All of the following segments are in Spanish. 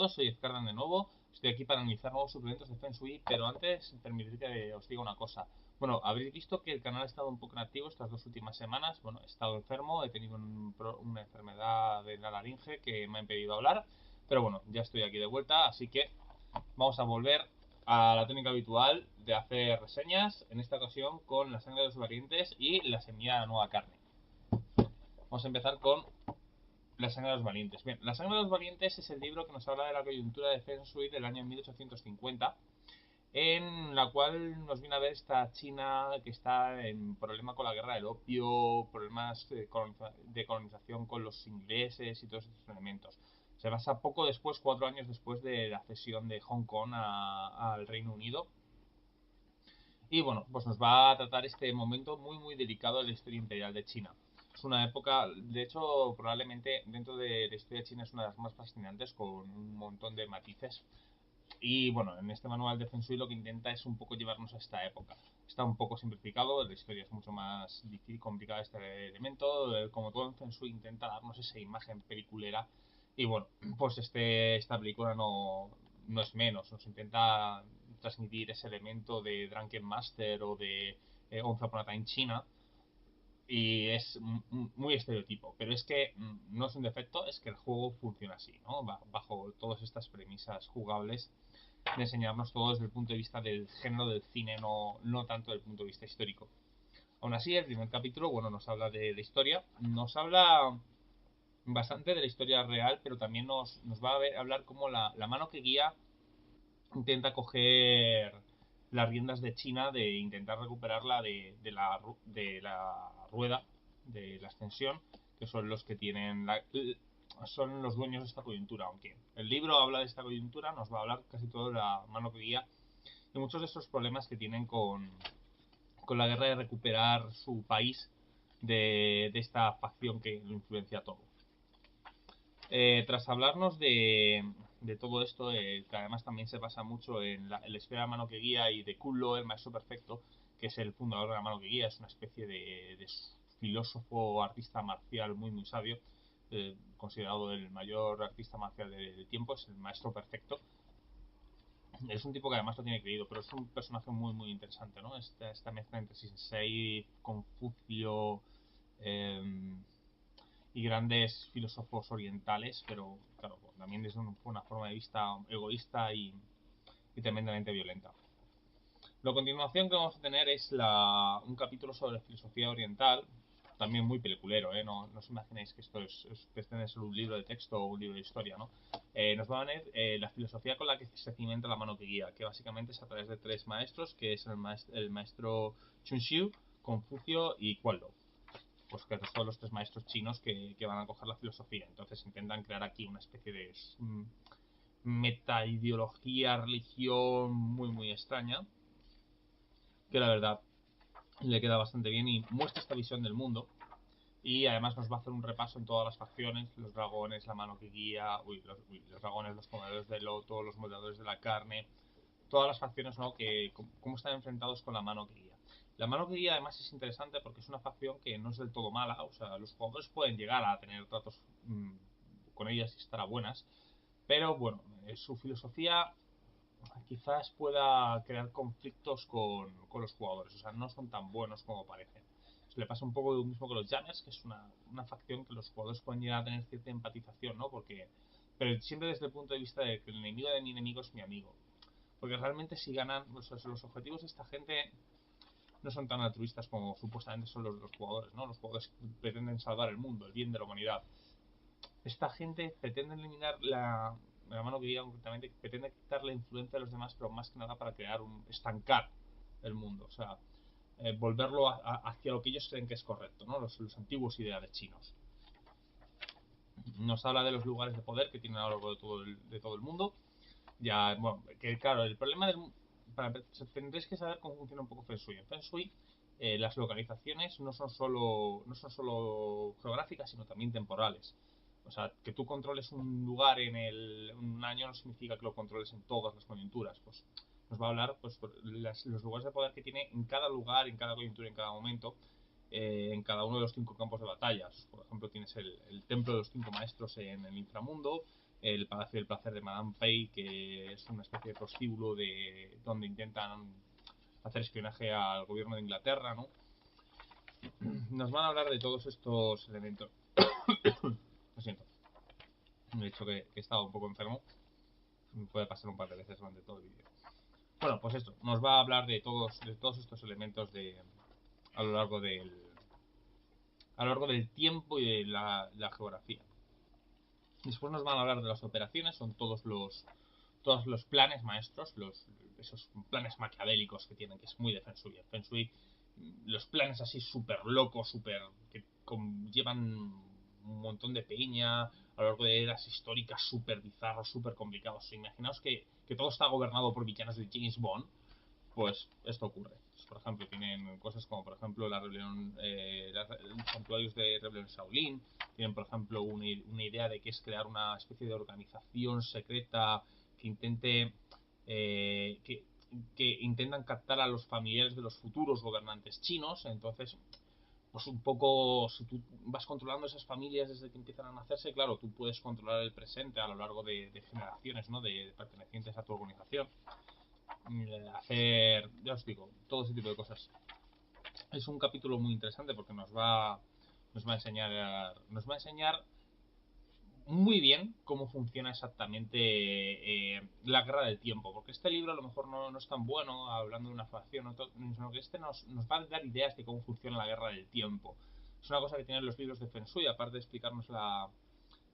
todos, soy Ezcardan de nuevo. Estoy aquí para analizar nuevos suplementos de Feng Shui, pero antes permitid que os diga una cosa. Bueno, habréis visto que el canal ha estado un poco inactivo estas 2 últimas semanas. Bueno, he estado enfermo, he tenido una enfermedad de la laringe que me ha impedido hablar, pero bueno, ya estoy aquí de vuelta, así que vamos a volver a la técnica habitual de hacer reseñas, en esta ocasión con La sangre de los valientes y La semilla de la nueva carne. Vamos a empezar con La sangre de los valientes. Bien, La sangre de los valientes es el libro que nos habla de la coyuntura de Feng Shui del año 1850, en la cual nos viene a ver esta China que está en problema con la guerra del opio, problemas de colonización con los ingleses y todos estos elementos. Se basa poco después, 4 años después de la cesión de Hong Kong al Reino Unido. Y bueno, pues nos va a tratar este momento muy muy delicado de la historia imperial de China. Es una época, de hecho, probablemente dentro de la historia de China es una de las más fascinantes, con un montón de matices. Y bueno, en este manual de Feng Shui lo que intenta es un poco llevarnos a esta época. Está un poco simplificado, la historia es mucho más difícil, complicada este elemento. Como todo en Feng Shui intenta darnos esa imagen peliculera. Y bueno, pues esta película no es menos. Nos intenta transmitir ese elemento de Drunken Master o de Once Upon a Time China. Y es muy estereotipo, pero es que no es un defecto, es que el juego funciona así, ¿no? Bajo todas estas premisas jugables de enseñarnos todo desde el punto de vista del género del cine, no tanto desde el punto de vista histórico. Aún así, el primer capítulo, bueno, nos habla de la historia, nos habla bastante de la historia real, pero también nos va a hablar cómo la mano que guía intenta coger las riendas de China, de intentar recuperarla de la rueda, de la ascensión, que son los que tienen son los dueños de esta coyuntura. Aunque el libro habla de esta coyuntura, nos va a hablar casi todo de la mano que guía y muchos de esos problemas que tienen con la guerra de recuperar su país de esta facción que lo influencia todo. Tras hablarnos de todo esto, que además también se basa mucho en la esfera de mano que guía y de Kullo, el maestro perfecto, que es el fundador de la mano que guía, es una especie de filósofo, artista marcial muy muy sabio, considerado el mayor artista marcial del tiempo, es el maestro perfecto. Es un tipo que además lo tiene creído, pero es un personaje muy muy interesante, ¿no? Esta mezcla entre Sensei, Confucio, eh, y grandes filósofos orientales, pero claro, también desde una forma de vista egoísta y tremendamente violenta. La continuación que vamos a tener es un capítulo sobre filosofía oriental, también muy peliculero, ¿eh? No os imaginéis que esto pretende ser un libro de texto o un libro de historia, ¿no? Nos va a venir la filosofía con la que se cimenta la mano que guía, que básicamente es a través de 3 maestros, que es el maestro Chun Xiu, Confucio y Kuan Lo, pues que son los 3 maestros chinos que van a coger la filosofía. Entonces intentan crear aquí una especie de meta-ideología, religión muy muy extraña, que la verdad le queda bastante bien y muestra esta visión del mundo. Y además nos va a hacer un repaso en todas las facciones, los dragones, la mano que guía, los dragones, los comedores de loto, los moldeadores de la carne, todas las facciones, ¿no? Cómo están enfrentados con la mano que guía. La mano que guía además es interesante porque es una facción que no es del todo mala, o sea, los jugadores pueden llegar a tener tratos con ellas y estar a buenas, pero bueno, su filosofía quizás pueda crear conflictos con los jugadores, o sea, no son tan buenos como parecen. Se le pasa un poco lo mismo que los Jammers, que es una facción que los jugadores pueden llegar a tener cierta empatización, ¿no? Pero siempre desde el punto de vista de que el enemigo de mi enemigo es mi amigo. Porque realmente si ganan, los objetivos de esta gente no son tan altruistas como supuestamente son los jugadores, ¿no? Los jugadores pretenden salvar el mundo, el bien de la humanidad. Esta gente pretende eliminar la mano que diga concretamente, pretende quitar la influencia de los demás, pero más que nada para estancar el mundo, o sea, volverlo hacia lo que ellos creen que es correcto, ¿no? Los antiguos ideales chinos. Nos habla de los lugares de poder que tienen a lo largo de todo el mundo. Ya, bueno, que claro, el problema tendréis que saber cómo funciona un poco Feng Shui. En Feng Shui, las localizaciones no son solo geográficas, sino también temporales. O sea, que tú controles un lugar en un año no significa que lo controles en todas las coyunturas. Pues nos va a hablar pues los lugares de poder que tiene en cada lugar, en cada coyuntura, en cada momento, en cada uno de los 5 campos de batallas. Por ejemplo, tienes el templo de los 5 maestros en el inframundo, el Palacio del Placer de Madame Pei, que es una especie de prostíbulo donde intentan hacer espionaje al gobierno de Inglaterra, ¿no? Nos van a hablar de todos estos elementos. Lo siento. De hecho que he estado un poco enfermo. Me puede pasar un par de veces durante todo el vídeo. Bueno, pues esto. Nos va a hablar de todos estos elementos a lo largo del tiempo y de la geografía. Después nos van a hablar de las operaciones. Son todos los planes maestros, esos planes maquiavélicos que tienen, que es muy de Feng Shui. Feng Shui, los planes así súper locos, que llevan un montón de peña a lo largo de eras históricas, súper bizarros, súper complicados. Imaginaos que todo está gobernado por villanos de James Bond, pues esto ocurre. Por ejemplo, tienen cosas como, por ejemplo, la rebelión, los santuarios de rebelión Shaolin. Tienen, por ejemplo, una idea de que es crear una especie de organización secreta que intente que intentan captar a los familiares de los futuros gobernantes chinos. Entonces, pues un poco, si tú vas controlando esas familias desde que empiezan a nacerse, claro, tú puedes controlar el presente a lo largo de generaciones, ¿no? De pertenecientes a tu organización. Hacer, ya os digo, todo ese tipo de cosas. Es un capítulo muy interesante porque nos va a enseñar muy bien cómo funciona exactamente la guerra del tiempo, porque este libro a lo mejor no es tan bueno hablando de una facción, sino que este nos va a dar ideas de cómo funciona la guerra del tiempo. Es una cosa que tienen los libros de Feng Shui, aparte de explicarnos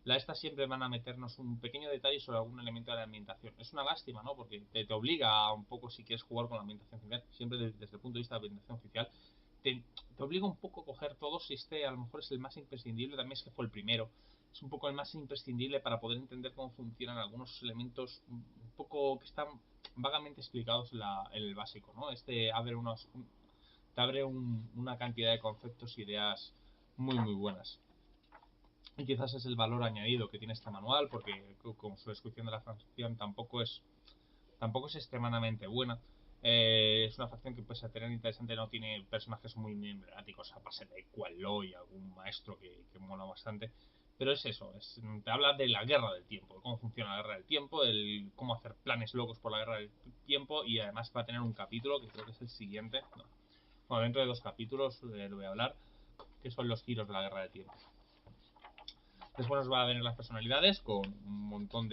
estas siempre van a meternos un pequeño detalle sobre algún elemento de la ambientación. Es una lástima, ¿no? Porque te obliga a un poco, si quieres jugar con la ambientación oficial, siempre desde el punto de vista de la ambientación oficial, te obliga un poco a coger todo. Si este a lo mejor es el más imprescindible, también es que fue el primero. Es un poco el más imprescindible para poder entender cómo funcionan algunos elementos un poco que están vagamente explicados en el básico, ¿no? Te abre una cantidad de conceptos e ideas muy muy buenas. Y quizás es el valor añadido que tiene este manual, porque con su descripción de la facción tampoco es extremadamente buena. Es una facción que, pese a tener interesante, no tiene personajes muy emblemáticos, a base de Kuan Lo y algún maestro que mola bastante. Pero es eso, te habla de la guerra del tiempo, de cómo funciona la guerra del tiempo, cómo hacer planes locos por la guerra del tiempo, y además va a tener un capítulo que creo que es el siguiente. No. Bueno, dentro de 2 capítulos lo voy a hablar, que son los giros de la guerra del tiempo. Después nos va a venir las personalidades con un montón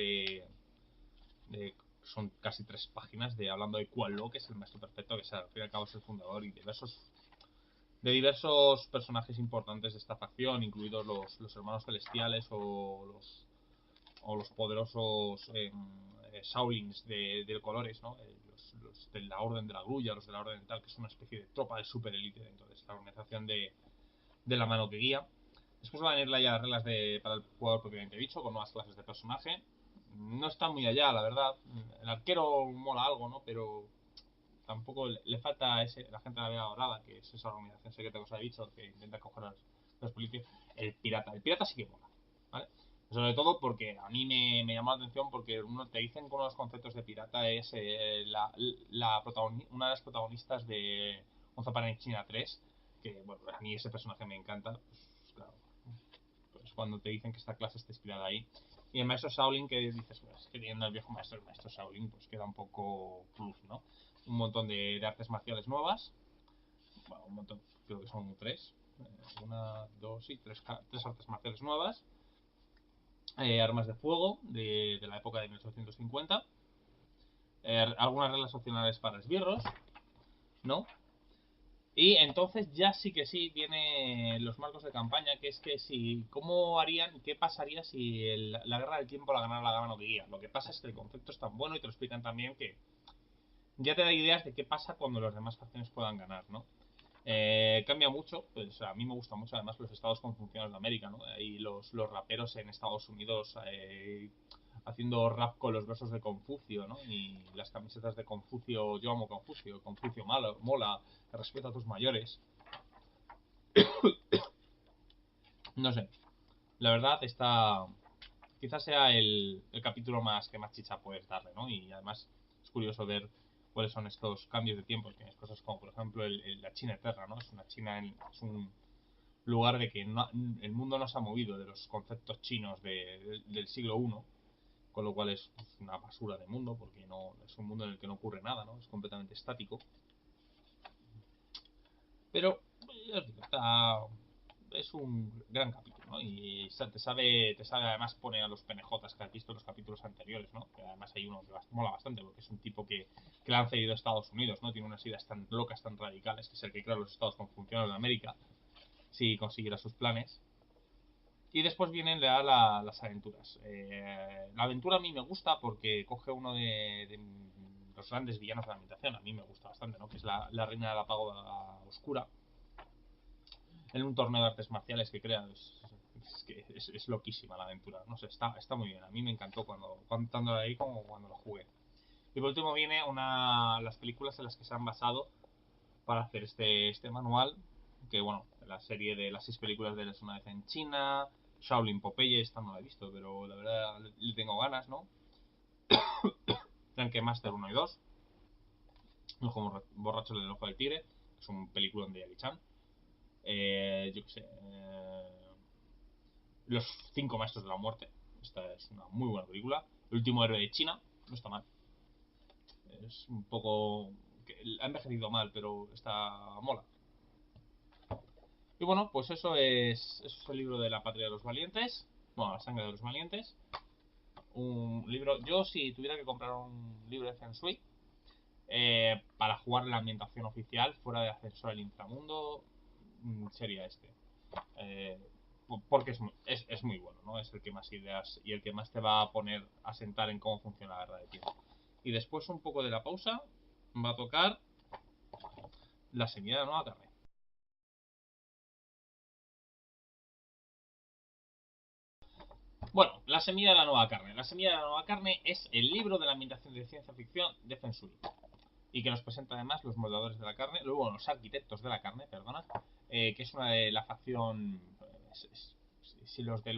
son casi 3 páginas de hablando de Kuan Lo, que es el maestro perfecto, que al fin y al cabo es el fundador, y de diversos personajes importantes de esta facción, incluidos los hermanos celestiales o los poderosos Shaolins de colores, ¿no? Los de la Orden de la Grulla, los de la Orden de tal, que es una especie de tropa de super élite dentro de esta organización de la mano que guía. Después van a venir ya las reglas para el jugador propiamente dicho, con nuevas clases de personaje. No está muy allá, la verdad. El arquero mola algo, ¿no? Pero tampoco le falta la gente de la Vega Dorada, que es esa organización secreta que os he dicho, que intenta coger a los policías. El pirata sí que mola, ¿vale? Sobre todo porque a mí me llamó la atención, porque te dicen que uno de los conceptos de pirata es una de las protagonistas de Once Upon a China 3, que bueno, a mí ese personaje me encanta. Pues claro, pues cuando te dicen que esta clase está inspirada ahí. Y el maestro Shaolin, que dices, pues, que teniendo el viejo maestro, el maestro Shaolin, pues queda un poco plus, ¿no? Un montón de artes marciales nuevas. Bueno, un montón, creo que son 3. Una, dos, sí, tres artes marciales nuevas. Armas de fuego de la época de 1850. Algunas reglas opcionales para esbirros, ¿no? Y entonces ya sí que sí vienen los marcos de campaña, que es que ¿cómo harían, qué pasaría si la guerra del tiempo la ganara la mano que guía? Lo que pasa es que el concepto es tan bueno y te lo explican también que ya te da ideas de qué pasa cuando las demás facciones puedan ganar, ¿no? Cambia mucho, pues a mí me gusta mucho además los estados confucianos de América, ¿no? Y los raperos en Estados Unidos haciendo rap con los versos de Confucio, ¿no? Y las camisetas de Confucio, yo amo Confucio, Confucio mola, respeto a tus mayores. No sé, la verdad quizás sea el capítulo que más chicha puedes darle, ¿no? Y además es curioso ver cuáles son estos cambios de tiempo. Tienes cosas como, por ejemplo, la China eterna, ¿no? Es un lugar de que el mundo no se ha movido de los conceptos chinos del siglo I, con lo cual es una basura de mundo, porque no es un mundo en el que no ocurre nada, ¿no? Es completamente estático. Pero, ya os digo, es un gran capítulo, ¿no? Y te sabe además poner a los penejotas que has visto en los capítulos anteriores, ¿no? Que además hay uno que mola bastante, porque es un tipo que le han cedido a Estados Unidos, ¿no? Tiene unas ideas tan locas, tan radicales, que es el que crea los estados como funcionan en América, si consiguiera sus planes. Y después vienen las aventuras. La aventura a mí me gusta porque coge uno de los grandes villanos de la ambientación. A mí me gusta bastante, ¿no? Que es la reina de la pagoda oscura. En un torneo de artes marciales que crea. Es loquísima la aventura. No sé, está muy bien. A mí me encantó tanto ahí como cuando lo jugué. Y por último viene las películas en las que se han basado para hacer este manual. Que bueno, la serie de las 6 películas de Es una vez en China, Shaolin Popeye, esta no la he visto, pero la verdad le tengo ganas, ¿no? Frankie Master 1 y 2, El ojo borracho del ojo del tigre, que es un peliculón de Jackie Chan. Yo qué sé. Los 5 maestros de la muerte. Esta es una muy buena película. El último héroe de China, no está mal. Es un poco. Ha envejecido mal, pero está mola. Y bueno, pues eso es el libro de La patria de los valientes. Bueno, La sangre de los valientes. Un libro. Yo, si tuviera que comprar un libro de Feng Shui para jugar la ambientación oficial fuera de Ascensor al Inframundo, sería este. Eh, porque es muy bueno, ¿no? Es el que más ideas y el que más te va a poner a sentar en cómo funciona la guerra de tiempo. Y después, un poco de la pausa, va a tocar La semilla de la nueva carne. Bueno, La semilla de la nueva carne. La semilla de la nueva carne es el libro de la ambientación de ciencia ficción de Feng Shui. Y que nos presenta además los moldadores de la carne, luego los arquitectos de la carne, perdona, que es una de la facción. Si los de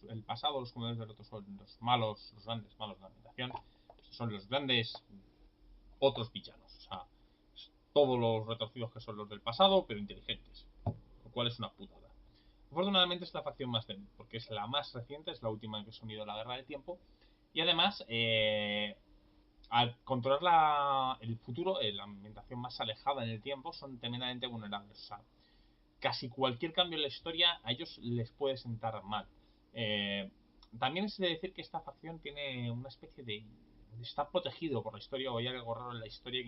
el pasado, los comedores del otro son los malos, los grandes malos de la ambientación, son los grandes otros villanos. O sea, todos los retorcidos que son los del pasado, pero inteligentes. Lo cual es una putada. Afortunadamente es la facción más débil, porque es la más reciente, es la última que se ha unido a la guerra del tiempo. Y además, al controlar el futuro, la ambientación más alejada en el tiempo, son tremendamente vulnerables. O sea, casi cualquier cambio en la historia a ellos les puede sentar mal. Eh, También es de decir que esta facción tiene una especie de. Está protegido por la historia o hay algo raro en la historia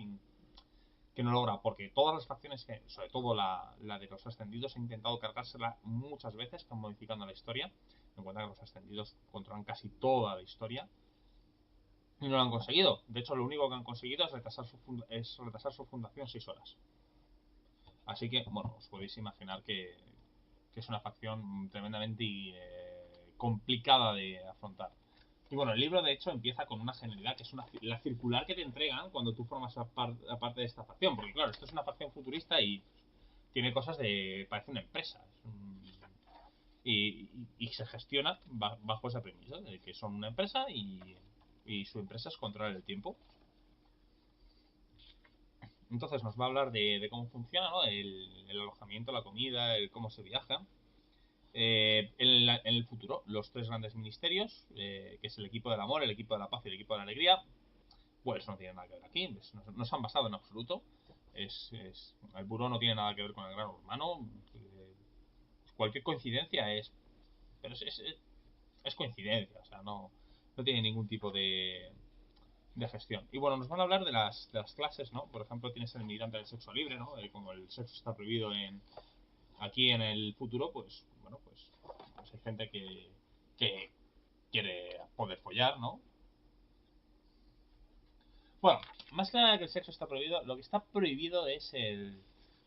que no logra, porque todas las facciones, sobre todo la de los ascendidos, han intentado cargársela muchas veces, están modificando la historia. En cuenta que los ascendidos controlan casi toda la historia y no lo han conseguido. De hecho, lo único que han conseguido es retrasar su fundación 6 horas. Así que, bueno, os podéis imaginar que es una facción tremendamente complicada de afrontar. Y bueno, el libro de hecho empieza con una genialidad, que es la circular que te entregan cuando tú formas parte de esta facción. Porque claro, esto es una facción futurista y tiene cosas de. Parece una empresa. Y se gestiona bajo esa premisa, de que son una empresa y su empresa es controlar el tiempo. Entonces nos va a hablar de cómo funciona, ¿no? El alojamiento, la comida, cómo se viaja. En el futuro, los 3 grandes ministerios, que es el equipo del amor, el equipo de la paz y el equipo de la alegría, pues no tienen nada que ver aquí. No se han basado en absoluto. El buró no tiene nada que ver con el gran hermano. Cualquier coincidencia es. Pero es coincidencia, o sea, no tiene ningún tipo de gestión. Y bueno, nos van a hablar de las clases, ¿no? Por ejemplo, tienes el migrante del sexo libre, ¿no? Como el sexo está prohibido aquí en el futuro, pues bueno, pues hay gente que quiere poder follar, ¿no? Bueno, más que nada que el sexo está prohibido, lo que está prohibido es el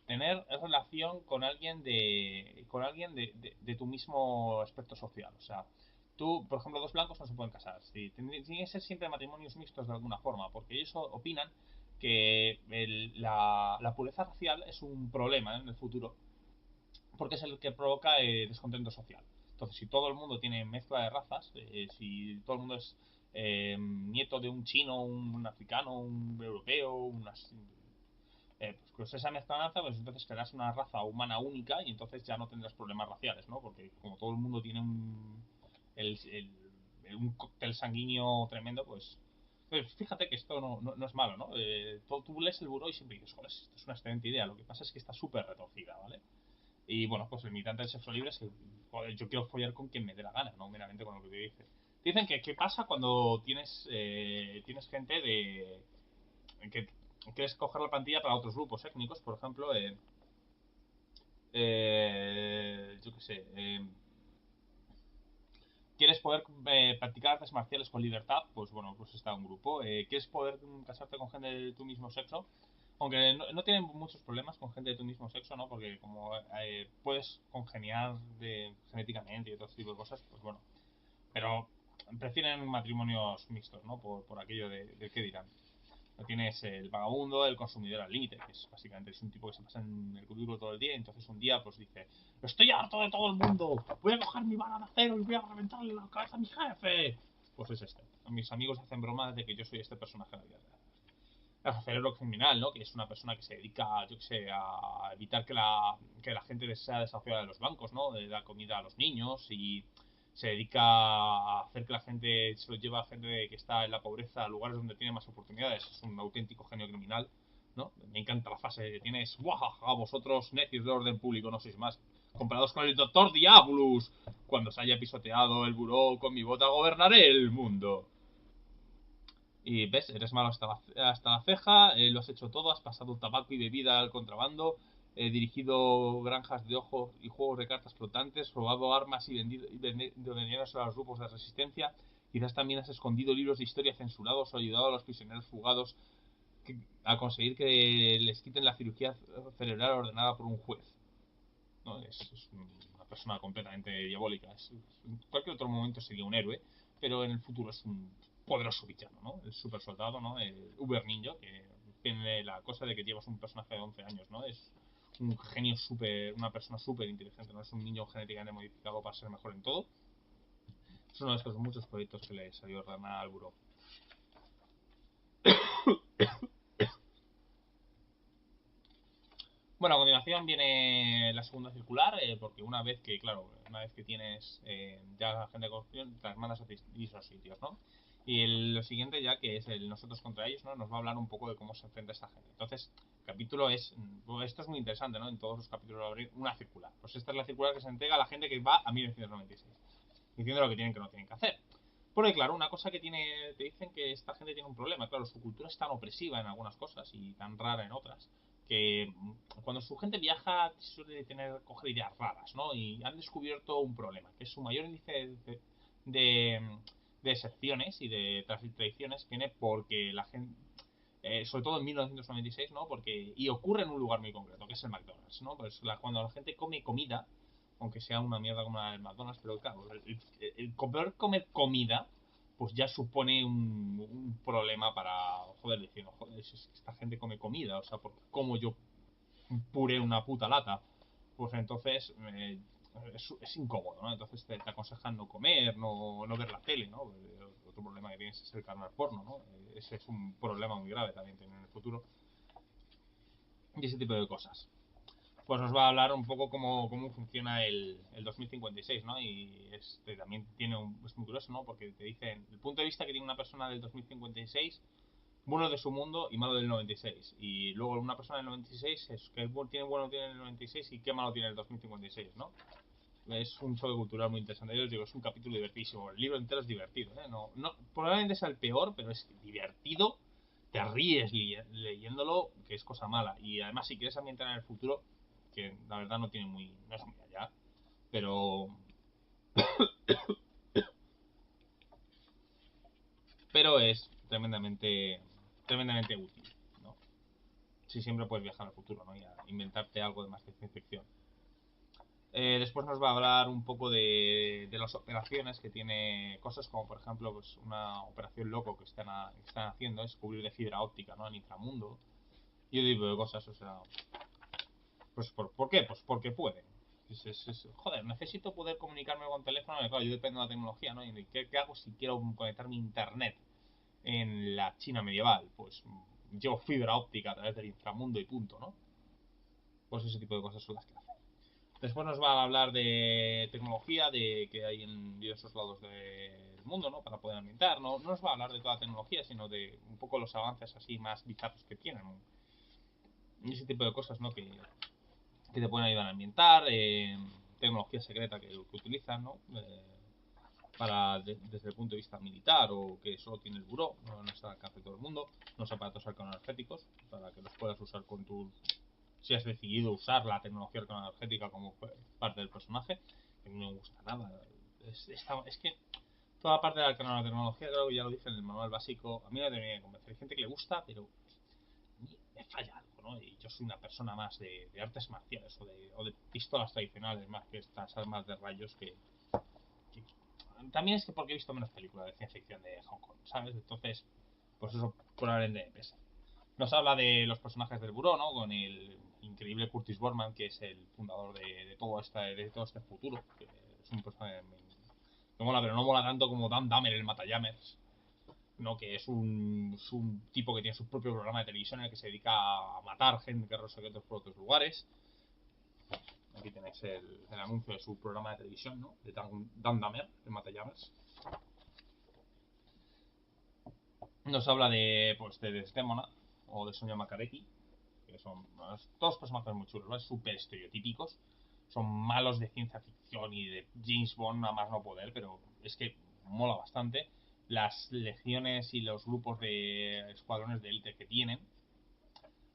tener relación con alguien de tu mismo aspecto social. O sea, tú, por ejemplo, 2 blancos no se pueden casar. Sí, tienen que ser siempre matrimonios mixtos de alguna forma, porque ellos opinan que la pureza racial es un problema en el futuro, porque es el que provoca descontento social. Entonces, si todo el mundo tiene mezcla de razas, si todo el mundo es nieto de un chino, un africano, un europeo, pues esa mezclanza, pues entonces crearás una raza humana única y entonces ya no tendrás problemas raciales, ¿no? Porque como todo el mundo tiene un cóctel sanguíneo tremendo, pues fíjate que esto no es malo, ¿no? Tú lees el buró y siempre dices, joder, esto es una excelente idea. Lo que pasa es que está súper retorcida, ¿vale? Y bueno, pues el militante del sexo libre es que, joder, yo quiero follar con quien me dé la gana, no meramente con lo que te dice. Dicen que qué pasa cuando tienes gente que quieres coger la plantilla para otros grupos étnicos, por ejemplo, yo qué sé, ¿quieres poder practicar artes marciales con libertad? Pues bueno, pues está un grupo. ¿Quieres poder casarte con gente de tu mismo sexo? Aunque no tienen muchos problemas con gente de tu mismo sexo, ¿no? Porque como puedes congeniar genéticamente y otro tipo de cosas, pues bueno. Pero prefieren matrimonios mixtos, ¿no? Por aquello de qué dirán. Tienes el vagabundo, el consumidor al límite, que es básicamente es un tipo que se pasa en el cubículo todo el día y entonces un día pues dice, estoy harto de todo el mundo, voy a coger mi bala de acero y voy a reventarle la cabeza a mi jefe. Pues es este. Mis amigos hacen bromas de que yo soy este personaje de la vida real. El cerebro criminal, ¿no? Que es una persona que se dedica, yo que sé, a evitar que la gente sea desafiada de los bancos, ¿no? De dar comida a los niños y se dedica a hacer que la gente se lo lleva a gente que está en la pobreza a lugares donde tiene más oportunidades. Es un auténtico genio criminal, ¿no? Me encanta la frase que tienes, ¡guajaja! Vosotros, necios de orden público, no sois más. Comparados con el Doctor Diabolus, cuando se haya pisoteado el buró con mi bota gobernaré el mundo. Y ves, eres malo hasta la ceja, lo has hecho todo, has pasado tabaco y bebida al contrabando, dirigido granjas de ojos y juegos de cartas flotantes, robado armas y vendido a los grupos de resistencia. Quizás también has escondido libros de historia censurados o ayudado a los prisioneros fugados a conseguir que les quiten la cirugía cerebral ordenada por un juez. ¿No? Es una persona completamente diabólica. En cualquier otro momento sería un héroe, pero en el futuro es un poderoso villano, ¿no? El super soldado, ¿no? El Uber Ninja, que tiene la cosa de que llevas un personaje de 11 años, ¿no? Es un genio súper, una persona súper inteligente, ¿no? Es un niño genéticamente modificado para ser mejor en todo. Es uno de estos muchos proyectos que le salió rana al buró. Bueno, a continuación viene la segunda circular, porque una vez que tienes ya la gente de corrupción, te las mandas a esos sitios, ¿no? Y lo siguiente ya, que es el nosotros contra ellos, ¿no? Nos va a hablar un poco de cómo se enfrenta esta gente. Entonces, el capítulo esto es muy interesante, ¿no? En todos los capítulos va a abrir una circular. Pues esta es la circular que se entrega a la gente que va a 1996, diciendo lo que tienen que no tienen que hacer. Porque claro, una cosa que te dicen que esta gente tiene un problema, claro, su cultura es tan opresiva en algunas cosas y tan rara en otras, que cuando su gente viaja suele coger ideas raras, ¿no? Y han descubierto un problema, que es su mayor índice de, de excepciones y de tradiciones viene porque la gente, sobre todo en 1996, ¿no? Y ocurre en un lugar muy concreto, que es el McDonald's, ¿no? Pues cuando la gente come comida, aunque sea una mierda como la del McDonald's, pero claro, el poder comer comida, pues ya supone un problema para, joder, diciendo, joder, es que esta gente come comida, o sea, porque como yo puré una puta lata, pues entonces es incómodo, ¿no? Entonces te aconsejan no comer, no ver la tele, ¿no? Otro problema que tienes es el canal porno, ¿no? Ese es un problema muy grave también en el futuro. Y ese tipo de cosas. Pues nos va a hablar un poco cómo funciona el 2056, ¿no? Y también es muy curioso, ¿no? Porque te dicen el punto de vista que tiene una persona del 2056, bueno de su mundo y malo del 96. Y luego una persona del 96 es que tiene bueno tiene el 96 y qué malo tiene el 2056, ¿no? Es un choque cultural muy interesante. Yo os digo, es un capítulo divertísimo. El libro entero es divertido, ¿eh? Probablemente sea el peor, pero es divertido. Te ríes leyéndolo, que es cosa mala. Y además, si quieres ambientar en el futuro, que la verdad no es muy allá, pero es tremendamente útil, ¿no? Si siempre puedes viajar al futuro, ¿no? Y a inventarte algo de más de ciencia ficción. Después nos va a hablar un poco de las operaciones que tiene cosas como por ejemplo pues una operación loco que están haciendo es cubrir de fibra óptica, ¿no? En inframundo y otro tipo de cosas, o sea, pues ¿por qué? Pues porque pueden. Joder, necesito poder comunicarme con teléfono, claro, yo dependo de la tecnología, ¿no? ¿Y qué hago si quiero conectar mi internet en la China medieval? Pues llevo fibra óptica a través del inframundo y punto, ¿no? Pues ese tipo de cosas son las que hacen. Después nos va a hablar de tecnología, de que hay en diversos lados del mundo, ¿no? Para poder ambientar. No nos va a hablar de toda la tecnología, sino de un poco los avances así más bizarros que tienen, ¿no? Y ese tipo de cosas, ¿no? Que te pueden ayudar a ambientar, tecnología secreta que utilizan, ¿no? Desde el punto de vista militar o que solo tiene el buró, no está al alcance de todo el mundo, los aparatos arcoenergéticos para que los puedas usar con tu, si has decidido usar la tecnología arcoenergética como parte del personaje, que no me gusta nada. Es que toda parte de la tecnología, creo que ya lo dije en el manual básico, a mí no me termina de convencer. Hay gente que le gusta, pero me falla algo, ¿no? Y yo soy una persona más de artes marciales o de pistolas tradicionales más que estas armas de rayos que también es que porque he visto menos películas de ciencia ficción de Hong Kong, ¿sabes? Entonces, pues eso probablemente me pesa. Nos habla de los personajes del buró, ¿no? Con el increíble Curtis Borman, que es el fundador de todo este futuro. Que es un personaje que mola, pero no mola tanto como Dan Dahmer, el Matallammers, ¿no? Que es un tipo que tiene su propio programa de televisión en el que se dedica a matar gente, guerreros secretos por otros lugares. Aquí tenéis el anuncio de su programa de televisión, ¿no? De Dan Dahmer, el Matallammers. Nos habla de Desdemona o de Sonia Macaretti, que son todos personajes muy chulos, ¿vale? Súper estereotípicos. Son malos de ciencia ficción y de James Bond a más no poder, pero es que mola bastante. Las legiones y los grupos de escuadrones de élite que tienen.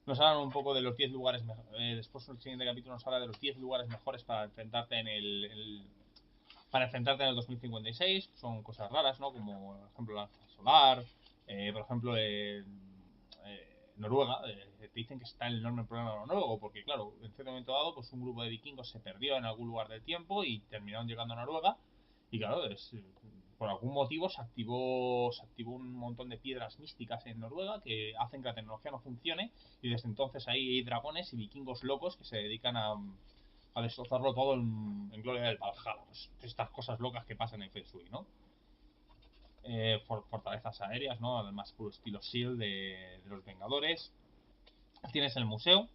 Nos hablan un poco de los 10 lugares después el siguiente capítulo nos habla de los 10 lugares mejores para enfrentarte en para enfrentarte en el 2056. Son cosas raras, ¿no? Como por ejemplo la solar, por ejemplo Noruega. Te dicen que está el enorme problema noruego porque claro, en cierto momento dado pues un grupo de vikingos se perdió en algún lugar del tiempo y terminaron llegando a Noruega y claro, por algún motivo se activó un montón de piedras místicas en Noruega que hacen que la tecnología no funcione y desde entonces ahí hay dragones y vikingos locos que se dedican a destrozarlo todo en gloria del Valhalla. Pues estas cosas locas que pasan en Feng Shui, ¿no? Fortalezas aéreas, ¿no? Además, puro estilo SEAL de los Vengadores. Tienes el museo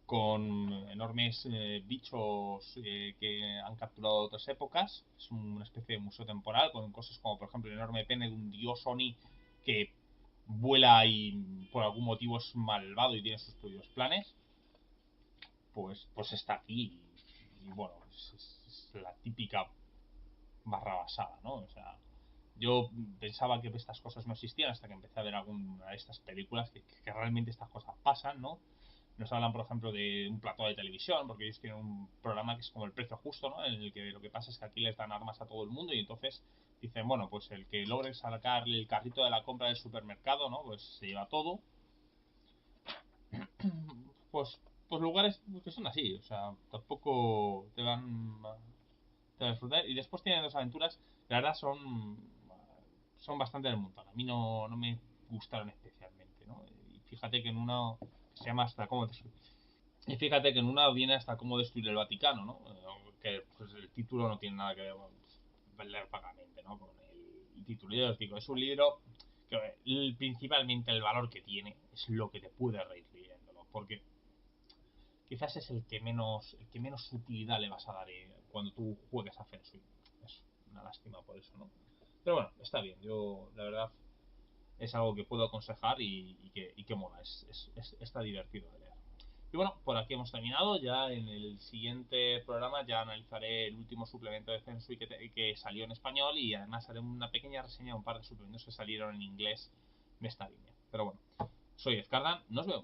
con enormes bichos que han capturado de otras épocas. Es una especie de museo temporal con cosas como, por ejemplo, el enorme pene de un dios Oni que vuela y por algún motivo es malvado y tiene sus propios planes. Pues está aquí y bueno, es la típica barra basada, ¿no? O sea, yo pensaba que estas cosas no existían hasta que empecé a ver alguna de estas películas que realmente estas cosas pasan, ¿no? Nos hablan, por ejemplo, de un plató de televisión, porque ellos tienen un programa que es como el precio justo, ¿no? En el que lo que pasa es que aquí les dan armas a todo el mundo y entonces dicen, bueno, pues el que logre sacar el carrito de la compra del supermercado, ¿no? Pues se lleva todo. Pues, pues lugares que son así, o sea, tampoco te van a disfrutar. Y después tienen dos aventuras, la verdad son bastante del montón. A mí no me gustaron especialmente, ¿no? Y fíjate que en una se llama hasta cómo y fíjate que en una viene hasta cómo destruir el Vaticano, ¿no? Que pues, el título no tiene nada que ver con leer vagamente, ¿no? Con el título. Yo os digo, es un libro que principalmente el valor que tiene es lo que te puede reír leyéndolo, porque quizás es el que menos utilidad le vas a dar cuando tú juegues a Feng Shui. Es una lástima por eso, ¿no? Pero bueno, está bien. Yo, la verdad, es algo que puedo aconsejar y que mola. Está divertido de leer. Y bueno, por aquí hemos terminado. Ya en el siguiente programa ya analizaré el último suplemento de Feng Shui que salió en español y además haré una pequeña reseña de un par de suplementos que salieron en inglés de esta línea. Pero bueno, soy Ezcardan, nos vemos.